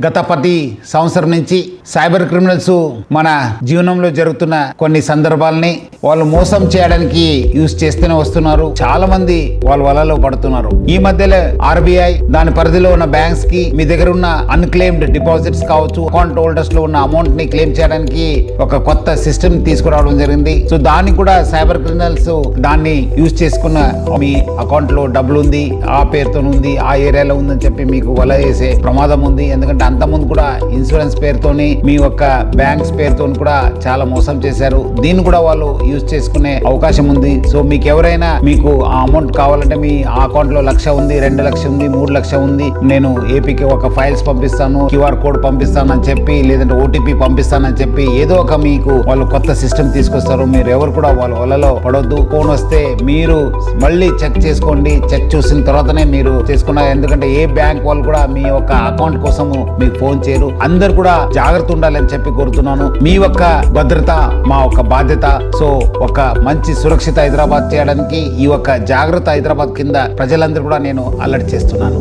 గత 10 సంవత్సరం నుంచి సైబర్ క్రిమినల్స్ మన జీవనంలో జరుగుతున్న కొన్ని సందర్భాలని వాళ్ళు మోసం చేయడానికి యూజ్ చేస్తూనే వస్తున్నారు. చాలా మంది వాళ్ళ వలలో పడుతున్నారు. ఈ మధ్యలో ఆర్బీఐ దాని పరిధిలో ఉన్న బ్యాంక్స్ కి మీ దగ్గర ఉన్న అన్క్లెయిమ్డ్ డిపాజిట్స్ కావచ్చు, అకౌంట్ హోల్డర్స్ లో ఉన్న అమౌంట్ ని క్లెయిమ్ చేయడానికి ఒక కొత్త సిస్టమ్ తీసుకురావడం జరిగింది. సో దాన్ని కూడా సైబర్ క్రిమినల్స్ దాన్ని యూజ్ చేసుకున్న మీ అకౌంట్ లో డబ్బులు ఉంది, ఆ పేరుతో ఉంది, ఆ ఏరియాలో ఉందని చెప్పి మీకు వల వేసే ప్రమాదం ఉంది. ఎందుకంటే అంతకుముందు కూడా ఇన్సూరెన్స్ పేరుతోని మీ యొక్క బ్యాంక్స్ పేరుతో కూడా చాలా మోసం చేశారు. దీన్ని కూడా వాళ్ళు యూజ్ చేసుకునే అవకాశం ఉంది. సో మీకు ఎవరైనా మీకు ఆ అమౌంట్ కావాలంటే మీ అకౌంట్ లో 1,00,000 ఉంది, 2,00,000 ఉంది, 3,00,000 ఉంది, నేను ఏపీకి ఒక ఫైల్స్ పంపిస్తాను, క్యూఆర్ కోడ్ పంపిస్తాను అని చెప్పి, లేదంటే ఓటీపీ పంపిస్తానని చెప్పి ఏదో ఒక మీకు వాళ్ళు కొత్త సిస్టమ్ తీసుకొస్తారు. మీరు ఎవరు కూడా వాళ్ళ వలలో పడొద్దు. ఫోన్ వస్తే మీరు మళ్ళీ చెక్ చేసుకోండి. చెక్ చూసిన తర్వాతనే మీరు చేసుకున్నారు. ఎందుకంటే ఏ బ్యాంక్ వాళ్ళు కూడా మీ యొక్క అకౌంట్ కోసము మీకు ఫోన్ చేయరు. అందరు కూడా జాగ్రత్త ఉండాలని చెప్పి కోరుతున్నాను. మీ యొక్క భద్రత మా ఒక బాధ్యత. సో ఒక మంచి సురక్షిత హైదరాబాద్ చేయడానికి ఈ యొక్క జాగ్రత్త హైదరాబాద్ కింద ప్రజలందరూ కూడా నేను అలర్ట్ చేస్తున్నాను.